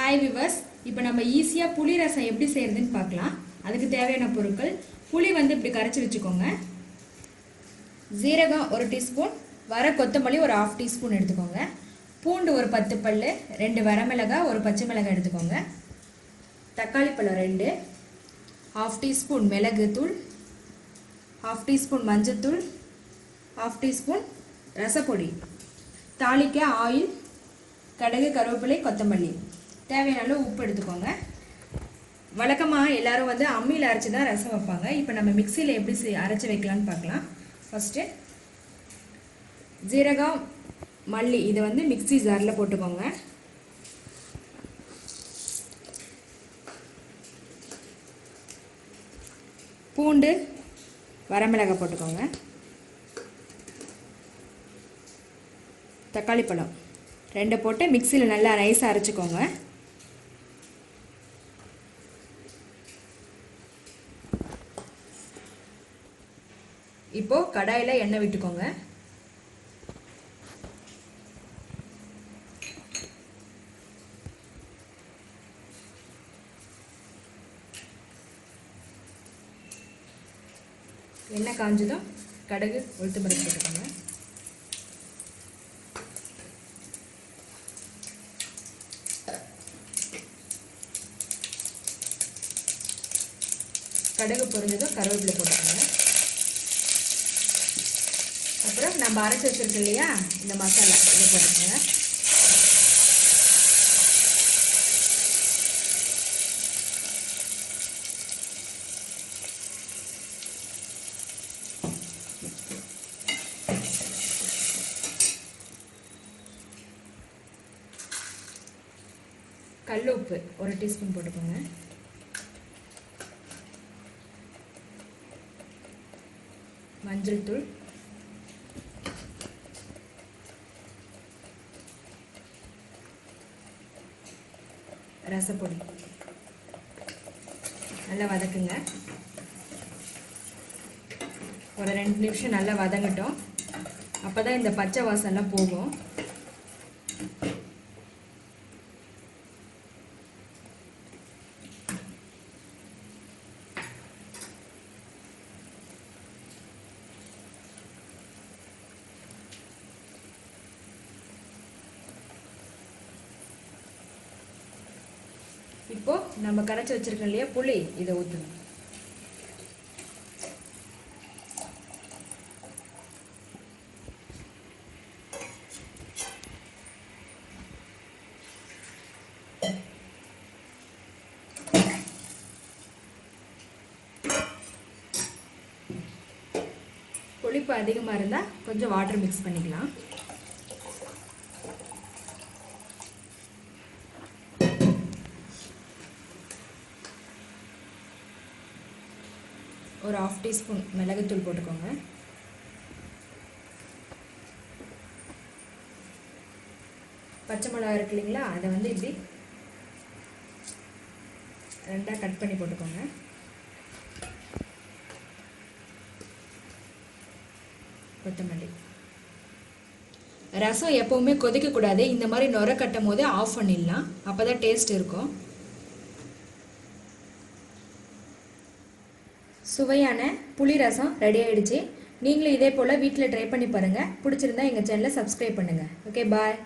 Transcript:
Hi viewers, இப்போ நம்ம ஈஸியாக புளி ரசம் எப்படி செய்யறதுன்னு பார்க்கலாம். அதுக்கு தேவையான பொருட்கள்: புளி இப்படி கரைச்சி வச்சுக்கோங்க, ஜீரகம் 1 டீஸ்பூன், வர கொத்தமல்லி ஒரு 1/2 டீஸ்பூன் எடுத்துக்கோங்க, பூண்டு ஒரு 10 பல், 2 வரமிளகாய், ஒரு பச்சை மிளகாய் எடுத்துக்கோங்க, தக்காளி பழம் 2, 1/2 டீஸ்பூன் மிளகுத்தூள், 1/2 டீஸ்பூன் மஞ்சத்தூள், 1/2 டீஸ்பூன் ரசப்பொடி, தாளிக்க ஆயில், கடுகு, கருவேப்பிலை, கொத்தமல்லி, தேவையான அளவு உப்பு எடுத்துக்கோங்க. வழக்கமாக எல்லாரும் அம்மியில் அரைச்சி தான் ரசம் வைப்பாங்க. இப்போ நம்ம மிக்சியில் எப்படி அரைச்சி வைக்கலான்னு பார்க்கலாம். ஃபஸ்ட்டு ஜீரகம், மல்லி இதை மிக்சி ஜாரில் போட்டுக்கோங்க. பூண்டு, வரமிளகாய் போட்டுக்கோங்க. தக்காளி பழம் 2 போட்டு மிக்சியில் நல்லா நைஸாக அரைச்சிக்கோங்க. இப்போ கடாயில் எண்ணெய் விட்டுக்கோங்க. எண்ணெய் காஞ்சதும் கடுகு, உளுத்தம் பருப்பு போட்டுக்கோங்க. கடுகு பொரிஞ்சதும் கருவேப்பிலை போட்டுக்கோங்க. அப்புறம் நம்ம அரைச்சி வச்சிருக்கோம் இல்லையா, இந்த மசாலா இதை போட்டுக்கோங்க. கல் உப்பு 1 டீஸ்பூன் போட்டுக்கோங்க. மஞ்சள் தூள், ரசப்பொடி நல்லா வதக்குங்க. ஒரு 2 நிமிஷம் நல்லா வதங்கட்டும். அப்போதான் இந்த பச்சை வாசம்லாம் போகும். இப்போ நம்ம கரைச்சி வச்சிருக்கோம் இல்லையா புளி, இதை ஊற்றணும். புளிப்பு அதிகமாக இருந்தால் கொஞ்சம் வாட்டர் மிக்ஸ் பண்ணிக்கலாம். ஒரு 1/2 டீஸ்பூன் மிளகுத்தூள் போட்டுக்கோங்க. பச்சை மிளகாய் இருக்கு இல்லைங்களா, அதை இப்படி 2ஆக கட் பண்ணி போட்டுக்கோங்க. கொத்தமல்லி. ரசம் எப்பவுமே கொதிக்கக்கூடாது. இந்த மாதிரி நுர கட்டும் போது ஆஃப் பண்ணிடலாம், அப்போ தான் டேஸ்ட் இருக்கும். சுவையான புளி ரசம் ரெடி ஆயிடுச்சு. நீங்களும் இதே போல் வீட்டில் ட்ரை பண்ணி பாருங்கள். பிடிச்சிருந்தா எங்கள் சேனலை சப்ஸ்கிரைப் பண்ணுங்கள். ஓகே, பாய்.